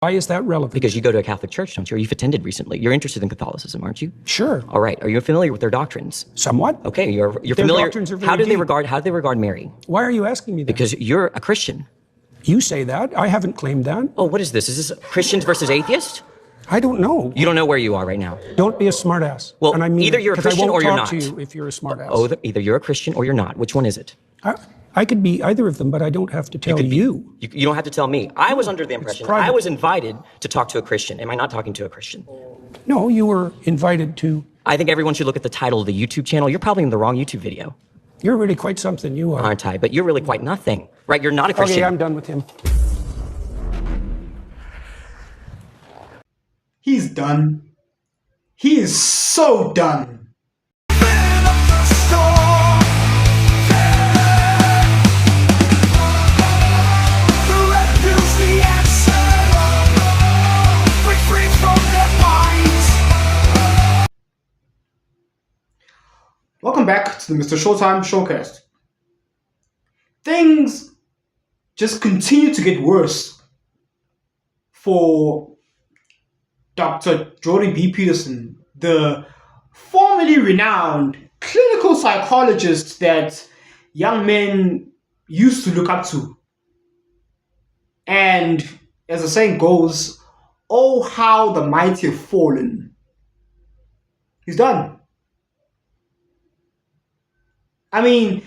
Why is that relevant? Because you go to a Catholic church, don't you? Or you've attended recently. You're interested in Catholicism, aren't you? Sure. All right. Are you familiar with their doctrines? Somewhat. Okay, you're Their familiar. doctrines are very How do they deep. regard Mary? Why are you asking me that? Because you're a Christian. You say that. I haven't claimed that. Oh, what is this? Is this Christians versus atheists? I don't know. You don't know where you are right now. Don't be a smartass. Well, and I mean either you're a Christian or you're not. I won't talk to you if you're a smartass. Oh, either you're a Christian or you're not. Which one is it? I could be either of them, but I don't have to tell you. You don't have to tell me. I was under the impression I was invited to talk to a Christian. Am I not talking to a Christian? No, you were invited to. I think everyone should look at the title of the YouTube channel. You're probably in the wrong YouTube video. You're really quite something, you are. Aren't I? But you're really quite nothing. Right? You're not a Christian. Okay, I'm done with him. He's done. He is so done. Welcome back to the MrShowTym Showcast. Things just continue to get worse for Dr. Jordan B. Peterson, the formerly renowned clinical psychologist that young men used to look up to. And as the saying goes, oh, how the mighty have fallen. He's done. I mean,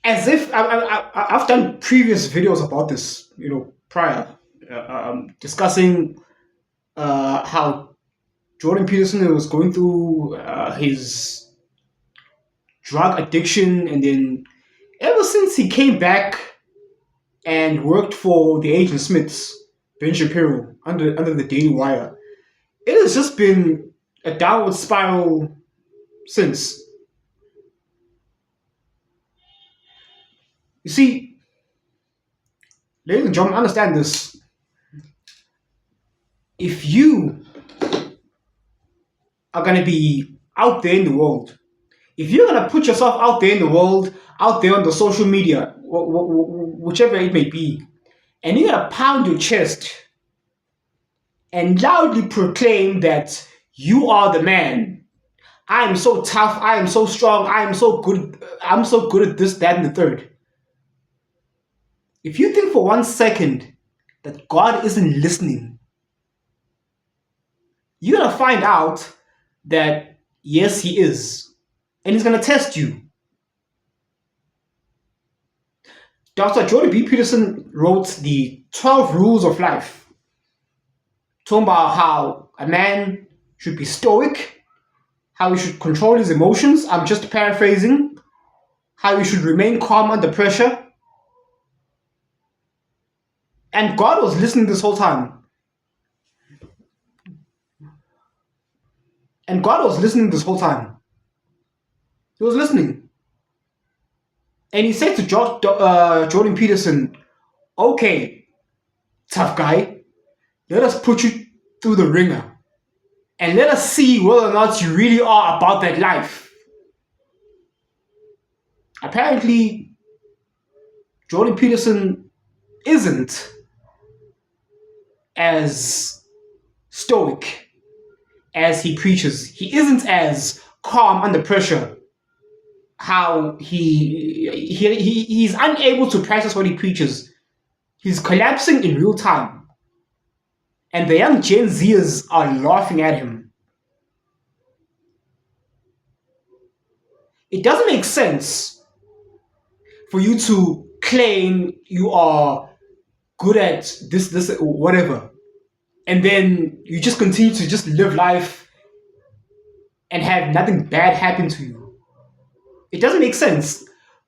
as if I've done previous videos about this, prior, discussing how Jordan Peterson was going through his drug addiction, and then ever since he came back and worked for the Agent Smiths, Ben Shapiro, under the Daily Wire, it has just been a downward spiral since. You see, ladies and gentlemen, understand this. If you are going to be out there in the world, if you're going to put yourself out there in the world, out there on the social media, whichever it may be, and you're going to pound your chest and loudly proclaim that you are the man, I am so tough, I am so strong, I'm so good at this, that, and the third. If you think for 1 second that God isn't listening, you're going to find out that, yes, he is. And he's going to test you. Dr. Jordan B. Peterson wrote the 12 Rules of Life, talking about how a man should be stoic, how he should control his emotions. I'm just paraphrasing. How he should remain calm under pressure. And God was listening this whole time. And God was listening this whole time. He was listening. And he said to Jordan Peterson, okay, tough guy, let us put you through the ringer. And let us see whether or not you really are about that life. Apparently, Jordan Peterson isn't as stoic as he preaches. He isn't as calm under pressure. How he's unable to practice what he preaches. He's collapsing in real time. And the young Gen Zers are laughing at him. It doesn't make sense for you to claim you are good at this, whatever. And then you just continue to just live life and have nothing bad happen to you. It doesn't make sense.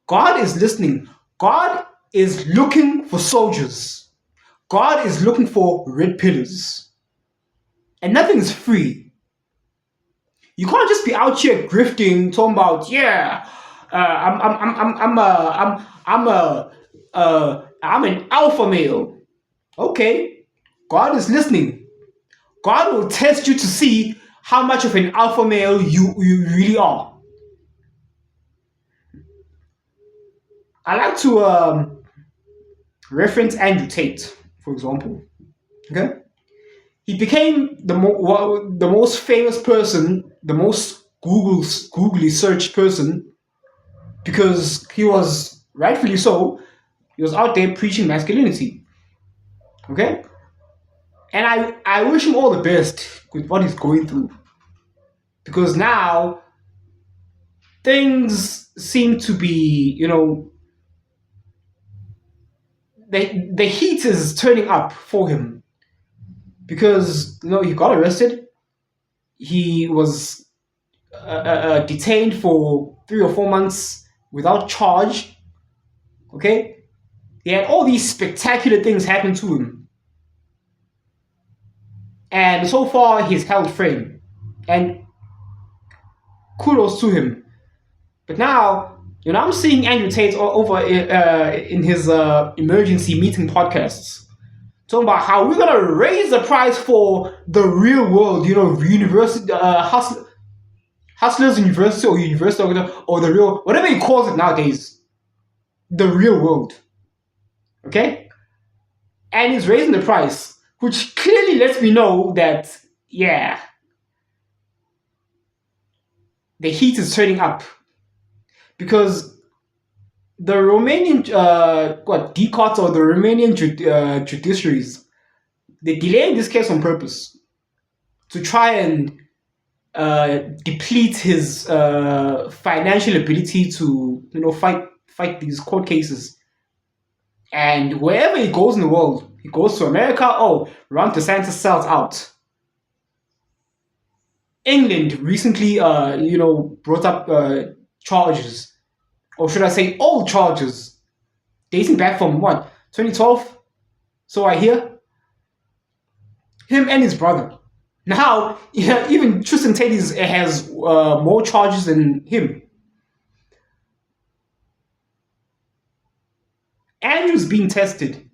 God is listening. God is looking for soldiers. God is looking for red pillars. And nothing is free. You can't just be out here grifting, talking about, I'm an alpha male. Okay, God is listening. God will test you to see how much of an alpha male you really are. I like to reference Andrew Tate. for example. Okay, he became the most famous person, the most Googly searched person, because he was, rightfully so, he was out there preaching masculinity. Okay, and I wish him all the best with what he's going through, because now things seem to be, the heat is turning up for him, because he got arrested. He was detained for 3 or 4 months without charge. Okay, he had all these spectacular things happen to him, and so far he's held firm, and kudos to him. But now, I'm seeing Andrew Tate over in his emergency meeting podcasts, talking about how we're gonna raise the price for the real world, university hustlers university or university or the real, whatever he calls it nowadays, the real world. Okay, and he's raising the price, which clearly lets me know that the heat is turning up, because the Romanian DCOTs or the Romanian judiciaries, they delayed this case on purpose to try and deplete his financial ability to fight these court cases. And wherever he goes in the world, he goes to America, Ron DeSantis sells out. England recently brought up charges, or should I say old charges, dating back from 2012? So I hear. Him and his brother. Now, even Tristan Tate has more charges than him. Andrew's being tested.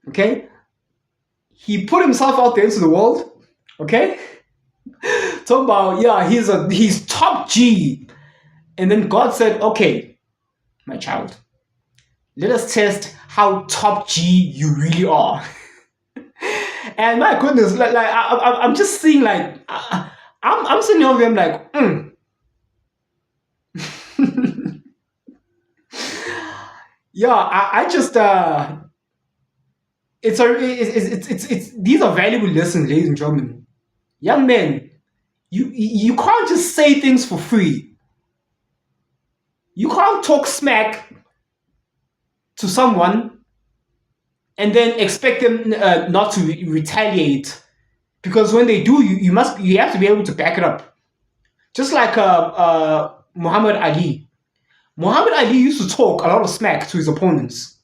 Okay? He put himself out there into the world. Okay? Talking about, he's top G. And then God said, okay, my child, let us test how top G you really are. And my goodness, I'm just seeing, I'm sitting over him like, I just it's these are valuable lessons, ladies and gentlemen. Young men, you can't just say things for free. You can't talk smack to someone and then expect them not to retaliate, because when they do, you have to be able to back it up. Just like Muhammad Ali. Muhammad Ali used to talk a lot of smack to his opponents.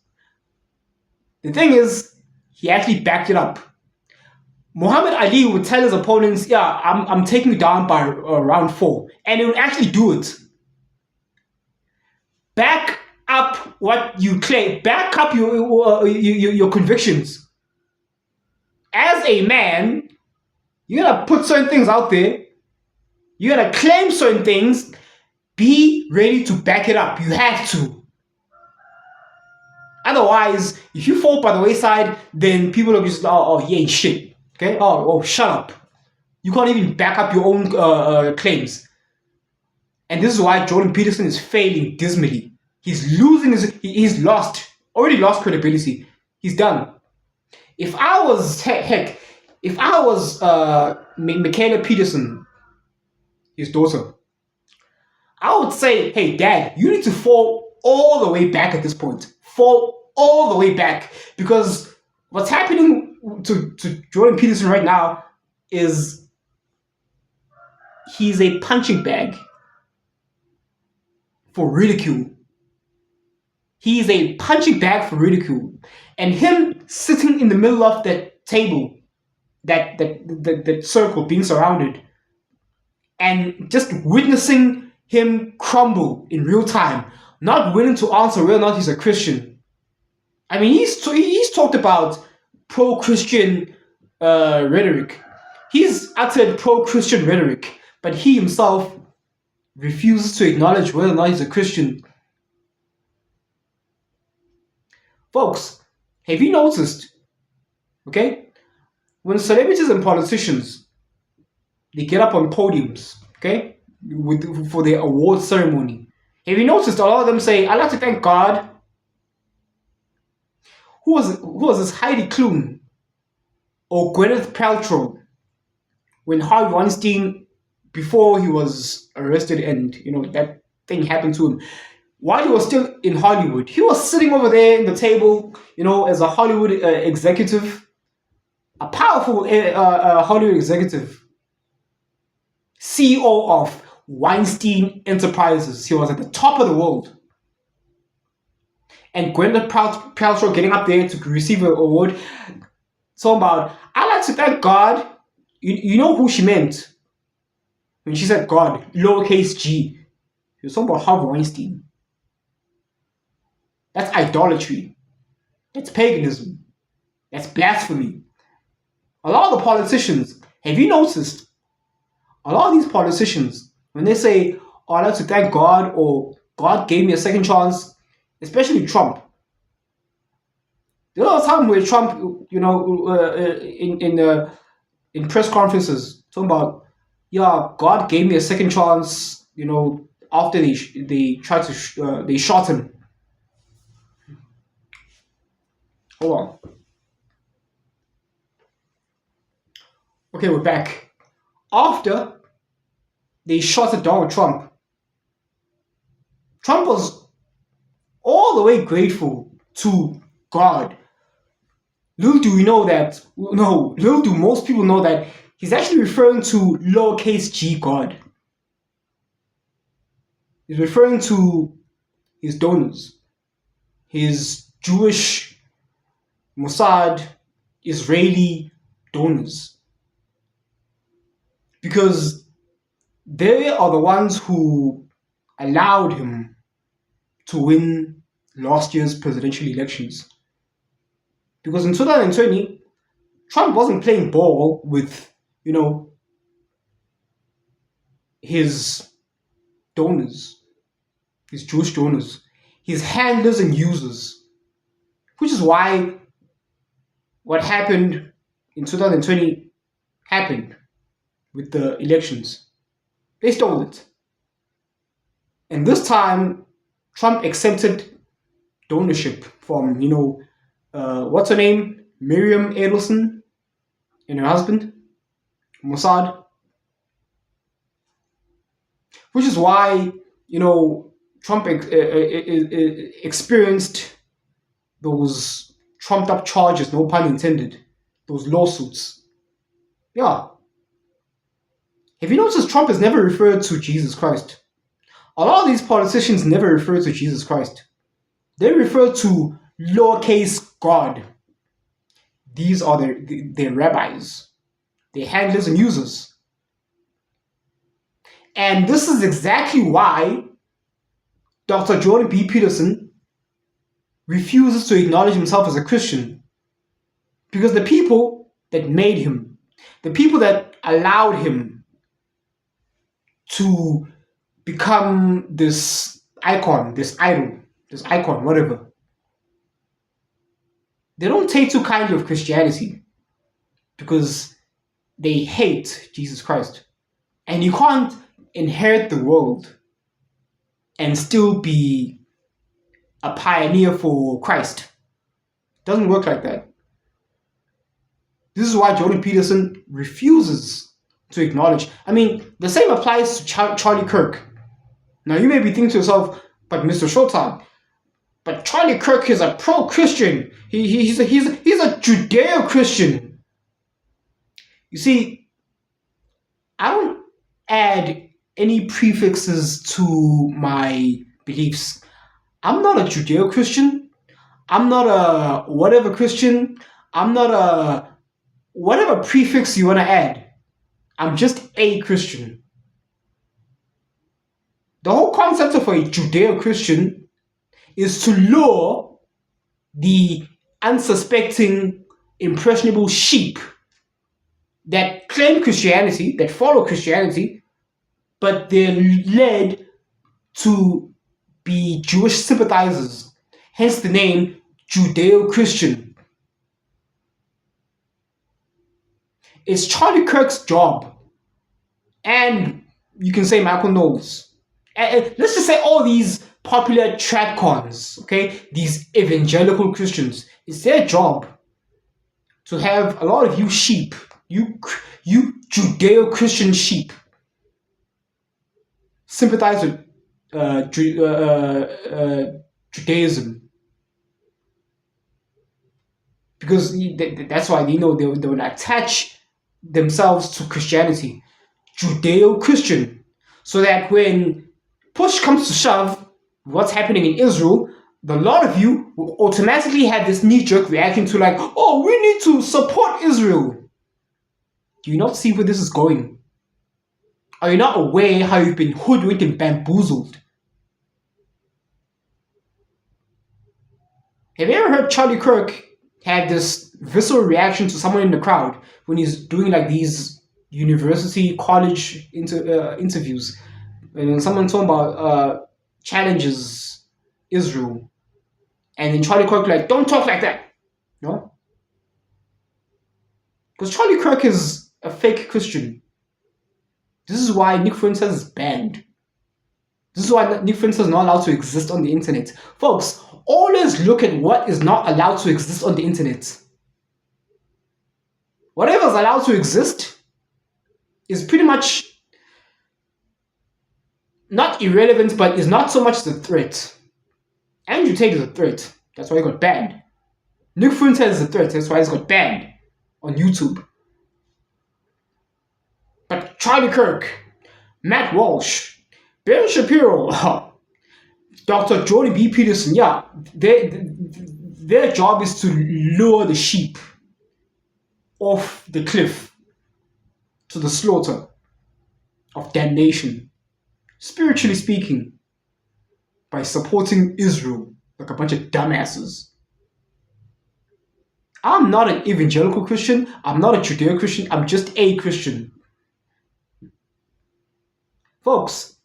The thing is, he actually backed it up. Muhammad Ali would tell his opponents, I'm taking you down by round 4. And he would actually do it. Back up what you claim. Back up your convictions. As a man, you're going to put certain things out there. You're going to claim certain things. Be ready to back it up. You have to. Otherwise, if you fall by the wayside, then people are just, you ain't shit. Okay? Oh, shut up. You can't even back up your own claims. And this is why Jordan Peterson is failing dismally. He's losing he's already lost credibility. He's done. If I was, Michaela Peterson, his daughter, I would say, hey, Dad, you need to fall all the way back at this point. Fall all the way back. Because what's happening to Jordan Peterson right now is he's a punching bag for ridicule. He's a punching bag for ridicule. And him sitting in the middle of that table, that circle, being surrounded, and just witnessing him crumble in real time, not willing to answer whether or not he's a Christian. I mean, he's talked about pro-Christian rhetoric. He's uttered pro-Christian rhetoric, but he himself refuses to acknowledge whether or not he's a Christian. Folks, have you noticed Okay? When celebrities and politicians, they get up on podiums, okay, for their award ceremony. Have you noticed a lot of them say, "I'd like to thank God"? Who was this Heidi Klum or Gwyneth Paltrow when Harvey Weinstein, before he was arrested and that thing happened to him, while he was still in Hollywood, he was sitting over there in the table, as a Hollywood executive, a powerful Hollywood executive, CEO of Weinstein Enterprises. He was at the top of the world. And Gwyneth Paltrow getting up there to receive an award, talking about, "I like to thank God." You know who she meant when she said God, lowercase g. She was talking about Harvey Weinstein. That's idolatry. That's paganism. That's blasphemy. A lot of the politicians, have you noticed? A lot of these politicians, when they say, "Oh, I'd like to thank God," or "God gave me a second chance," especially Trump. There was a time where Trump, in press conferences, talking about, "Yeah, God gave me a second chance," after they tried to they shot him. Hold on. Okay, we're back. After they shot at Donald Trump, Trump was all the way grateful to God. Little do most people know that he's actually referring to lowercase g God. He's referring to his donors, his Jewish, Mossad, Israeli donors. Because they are the ones who allowed him to win last year's presidential elections. Because in 2020, Trump wasn't playing ball with, his donors, his Jewish donors, his handlers and users. Which is why what happened in 2020 happened with the elections. They stole it. And this time, Trump accepted donorship from, what's her name? Miriam Edelson and her husband, Mossad. Which is why, Trump experienced those trumped up charges, no pun intended, those lawsuits. Yeah. Have you noticed Trump has never referred to Jesus Christ? A lot of these politicians never refer to Jesus Christ. They refer to lowercase God. These are their rabbis, their handlers and users. And this is exactly why Dr. Jordan B. Peterson refuses to acknowledge himself as a Christian. Because the people that made him, the people that allowed him to become this icon, this idol, this icon, whatever, they don't take too kindly of Christianity because they hate Jesus Christ. And you can't inherit the world and still be a pioneer for Christ. It doesn't work like that. This is why Jordan Peterson refuses to acknowledge. I mean, the same applies to Charlie Kirk. Now, you may be thinking to yourself, but MrShowTym, but Charlie Kirk is a pro-Christian. He's a Judeo-Christian. You see, I don't add any prefixes to my beliefs. I'm not a Judeo-Christian. I'm not a whatever Christian. I'm not a whatever prefix you want to add. I'm just a Christian. The whole concept of a Judeo-Christian is to lure the unsuspecting, impressionable sheep that claim Christianity, that follow Christianity, but they're led to be Jewish sympathizers. Hence the name Judeo-Christian. It's Charlie Kirk's job, and you can say Michael Knowles. And let's just say all these popular tradcons, okay, these evangelical Christians, it's their job to have a lot of you sheep, you Judeo-Christian sheep, sympathize with Judaism, because that's why they know they will attach themselves to Christianity, Judeo-Christian, so that when push comes to shove, what's happening in Israel, a lot of you will automatically have this knee-jerk reaction to like, oh, we need to support Israel. Do you not see where this is going? Are you not aware how you've been hoodwinked and bamboozled? Have you ever heard Charlie Kirk have this visceral reaction to someone in the crowd when he's doing like these university, college interviews? And when someone talking about challenges Israel, and then Charlie Kirk like, don't talk like that, no? Because Charlie Kirk is a fake Christian. This is why Nick Fuentes is banned. This is why Nick Fuentes is not allowed to exist on the internet. Folks, always look at what is not allowed to exist on the internet. Whatever is allowed to exist is pretty much not irrelevant, but is not so much the threat. Andrew Tate is a threat. That's why he got banned. Nick Fuentes is a threat. That's why he's got banned on YouTube. But Charlie Kirk, Matt Walsh, Ben Shapiro, Dr. Jordan B. Peterson, yeah, their job is to lure the sheep off the cliff to the slaughter of damnation, spiritually speaking, by supporting Israel like a bunch of dumbasses. I'm not an evangelical Christian. I'm not a Judeo-Christian. I'm just a Christian. Folks,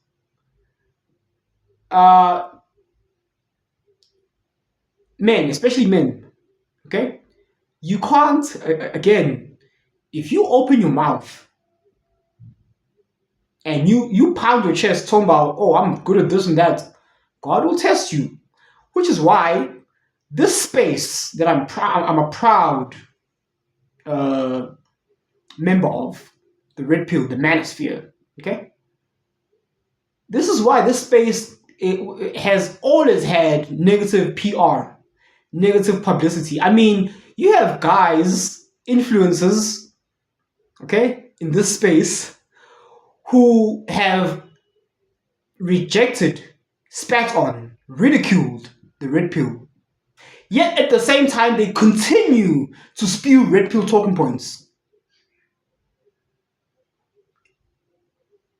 men, especially men, okay? You can't, again, if you open your mouth and you pound your chest talking about, oh, I'm good at this and that, God will test you. Which is why this space that I'm a proud member of, the Red Pill, the manosphere, okay? This is why this space it has always had negative PR, negative publicity. I mean, you have guys, influencers, okay, in this space who have rejected, spat on, ridiculed the Red Pill. Yet at the same time, they continue to spew Red Pill talking points.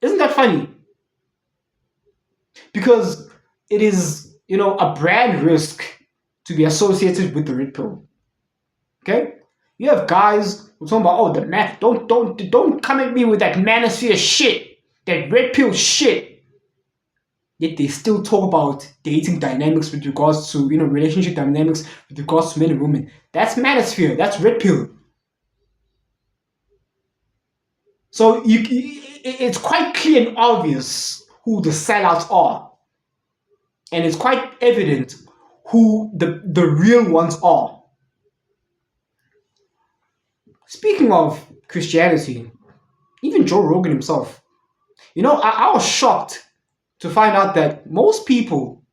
Isn't that funny? Because it is, a brand risk to be associated with the Red Pill. Okay? You have guys who talking about, oh, the man, don't come at me with that manosphere shit, that Red Pill shit. Yet they still talk about dating dynamics with regards to, relationship dynamics with regards to men and women. That's manosphere. That's Red Pill. So it's quite clear and obvious who the sellouts are. And it's quite evident who the real ones are. Speaking of Christianity, even Joe Rogan himself, I was shocked to find out that most people,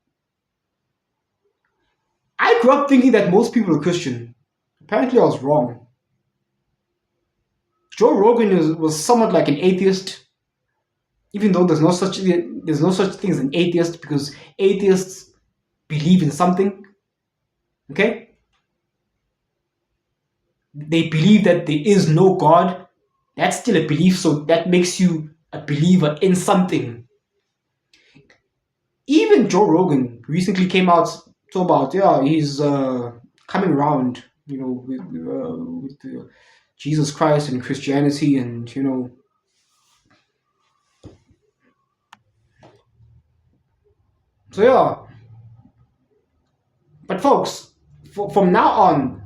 I grew up thinking that most people are Christian. Apparently I was wrong. Joe Rogan was somewhat like an atheist, even though there's no such thing as an atheist, because atheists believe in something. Okay? They believe that there is no God. That's still a belief, so that makes you a believer in something. Even Joe Rogan recently came out talking about, he's coming around, with Jesus Christ and Christianity, and So yeah. But folks, from now on,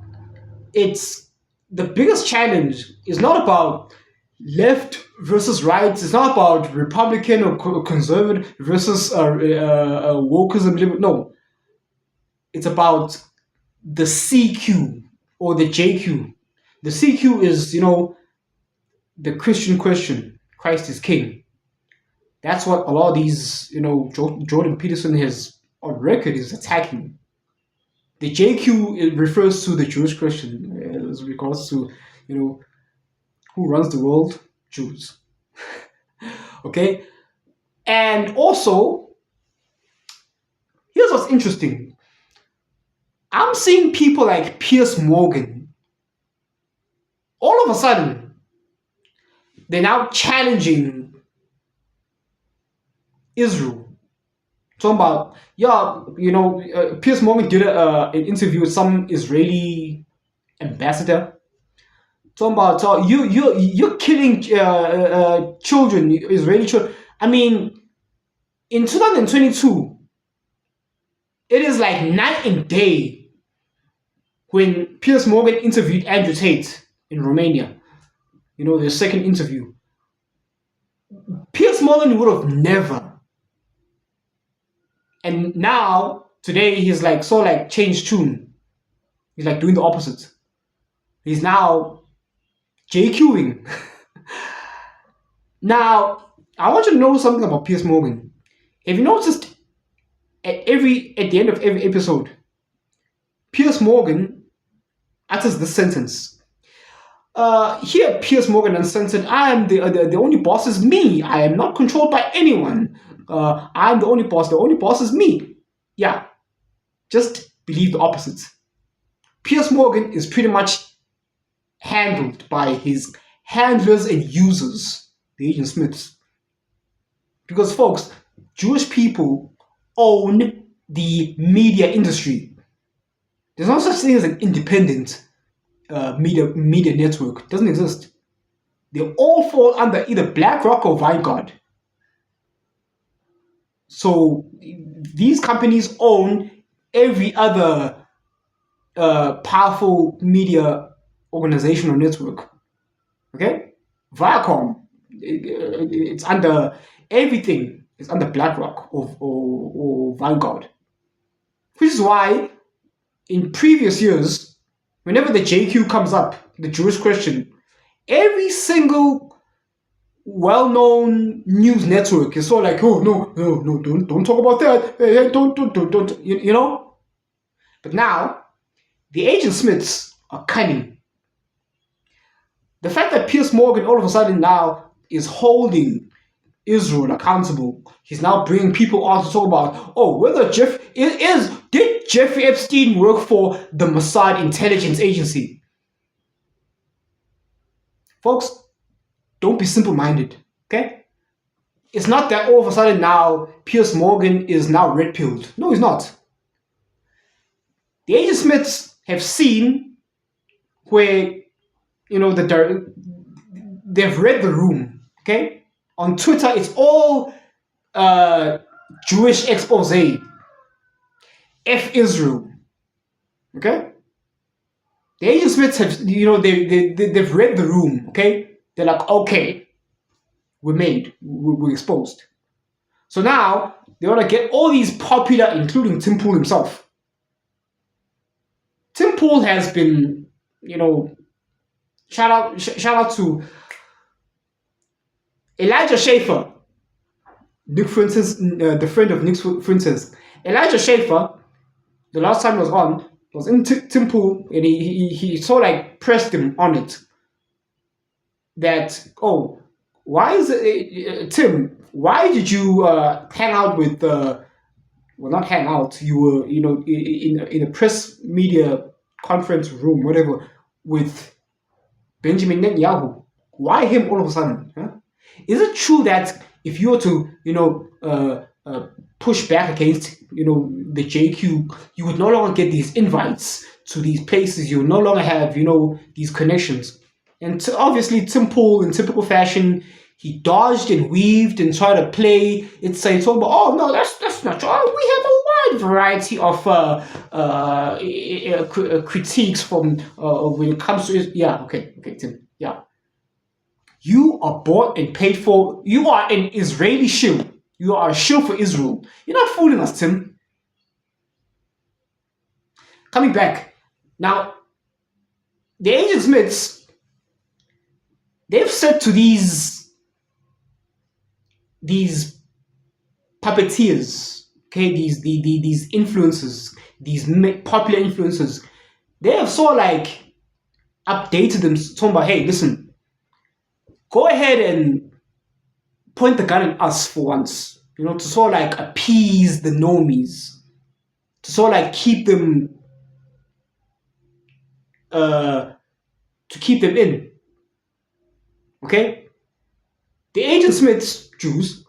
it's the biggest challenge is not about left versus right. It's not about Republican or conservative versus wokeism. No, it's about the CQ or the JQ. The CQ is, the Christian question. Christ is King. That's what a lot of these, Jordan Peterson has on record is attacking. The JQ, it refers to the Jewish Christian, as regards to, who runs the world? Jews. Okay? And also, here's what's interesting. I'm seeing people like Piers Morgan. All of a sudden, they're now challenging Israel. Talking about, Piers Morgan did an interview with some Israeli ambassador. Talking about you're killing children, Israeli children. I mean, in 2022, it is like night and day when Piers Morgan interviewed Andrew Tate in Romania. The second interview. Piers Morgan would have never. And now, today, he's changed tune. He's like doing the opposite. He's now JQing. Now, I want you to know something about Piers Morgan. Have you noticed at the end of every episode, Piers Morgan utters this sentence. Here, Piers Morgan uncensored, I am the only boss is me. I am not controlled by anyone. I'm the only boss. The only boss is me. Yeah, just believe the opposite. Piers Morgan is pretty much handled by his handlers and users, the Agent Smiths. Because, folks, Jewish people own the media industry. There's no such thing as an independent media network. It doesn't exist. They all fall under either BlackRock or Vanguard. So these companies own every other powerful media organization or network. Okay? Viacom, it's under everything. It's under BlackRock or Vanguard. Which is why in previous years, whenever the JQ comes up, the Jewish question, every single well-known news network is so like, oh no, don't talk about that. Hey, don't. But now, the Agent Smiths are cunning. The fact that Piers Morgan all of a sudden now is holding Israel accountable, he's now bringing people on to talk about, whether did Jeffrey Epstein work for the Mossad intelligence agency? Folks, don't be simple-minded, okay? It's not that all of a sudden now Piers Morgan is now red-pilled. No, he's not. The Agent Smiths have seen where, they've read the room, okay? On Twitter, it's all Jewish expose. F Israel, okay? The Agent Smiths have, they've read the room, okay? They're like, okay, we're exposed. So now they want to get all these popular, including Tim Pool himself. Tim Pool has been, shout out to Elijah Schaefer, Nick Fuentes, the friend of Nick Fuentes. Elijah Schaefer, the last time he was in Tim Pool, and he sort of pressed him on it. That, why is it, Tim, why did you hang out with, not hang out, you were, in a press media conference room, whatever, with Benjamin Netanyahu? Why him all of a sudden? Huh? Is it true that if you were to, push back against, the JQ, you would no longer get these invites to these places, you would no longer have, these connections? And obviously, Tim Pool, in typical fashion, he dodged and weaved and tried to play it safe. Talk about, no, that's not true. We have a wide variety of critiques from when it comes to Tim. Yeah, you are bought and paid for. You are an Israeli shield. You are a shield for Israel. You're not fooling us, Tim. Coming back now, the ancient Smiths, they've said to these puppeteers, okay, these influencers, these popular influencers, they have sort of like updated them, talking about, hey, listen, go ahead and point the gun at us for once, to sort of like appease the normies, to sort of like keep them, in. Okay? The ancient Smiths, Jews,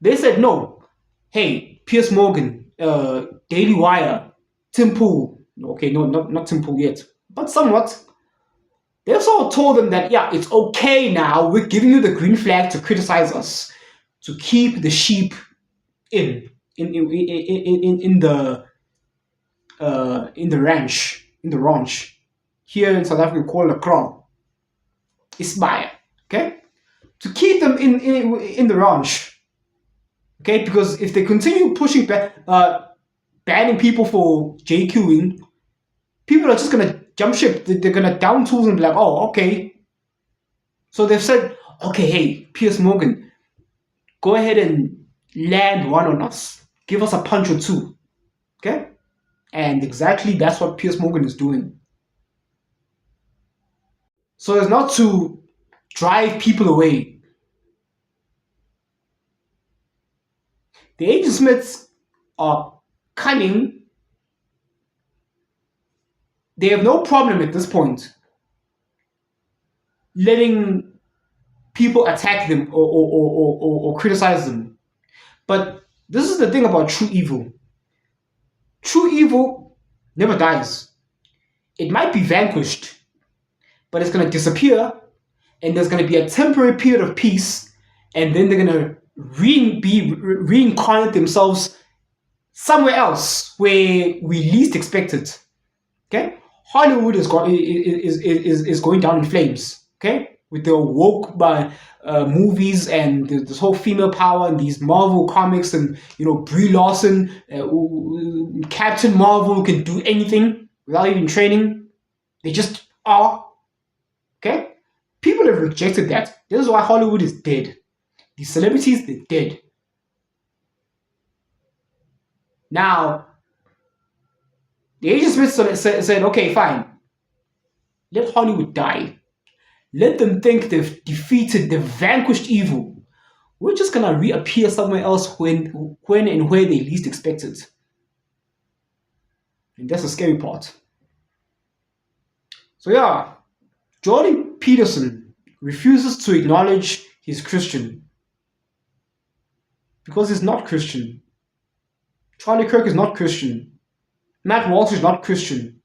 they said no. Hey, Piers Morgan, Daily Wire, Tim Pool, okay, no, not Tim Pool yet, but somewhat. They've sort of told them that, yeah, it's okay now, we're giving you the green flag to criticize us, to keep the sheep in the ranch. Here in South Africa, we call it a kraal. Ismaya, okay? To keep them in the ranch, okay? Because if they continue pushing back, banning people for JQing, people are just gonna jump ship. They're gonna down tools and be like, oh, okay. So they've said, okay, hey, Piers Morgan, go ahead and land one on us. Give us a punch or two, okay? And exactly that's what Piers Morgan is doing. So as not to drive people away. The ancient Smiths are cunning. They have no problem at this point letting people attack them or criticize them. But this is the thing about true evil. True evil never dies. It might be vanquished, but it's going to disappear, and there's going to be a temporary period of peace, and then they're going to reincarnate themselves somewhere else where we least expect it. Okay, Hollywood is going down in flames. Okay, with the woke movies and this whole female power and these Marvel comics and Brie Larson, Captain Marvel can do anything without even training. They just are. Okay, people have rejected that. This is why Hollywood is dead. These celebrities, they're dead. Now, the ancient Smiths said, okay, fine. Let Hollywood die. Let them think they've defeated, they've vanquished evil. We're just going to reappear somewhere else when and where they least expect it. And that's the scary part. So yeah, Jordan Peterson refuses to acknowledge he's Christian because he's not Christian. Charlie Kirk is not Christian. Matt Walsh is not Christian.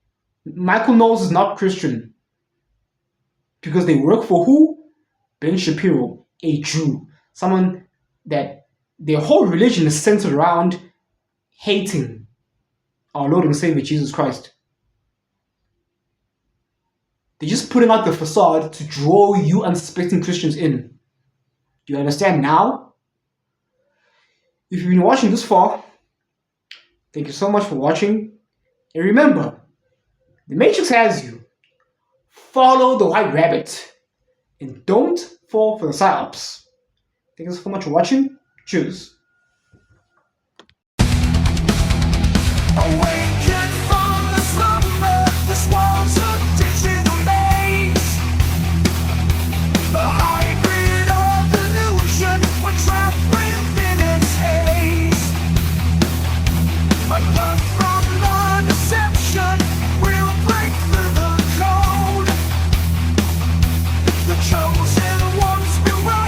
Michael Knowles is not Christian. Because they work for who? Ben Shapiro, a Jew. Someone that their whole religion is centered around hating our Lord and Savior Jesus Christ. They're just putting out the facade to draw you unsuspecting Christians in. Do you understand now? If you've been watching this far, thank you so much for watching. And remember, the Matrix has you. Follow the white rabbit. And don't fall for the psyops. Thank you so much for watching. Cheers. Awaken from the slumber, this world's a digital maze. The hybrid of illusion, we're trapped within its haze. Unlearn from the deception, we'll break through the code. The chosen ones will rise.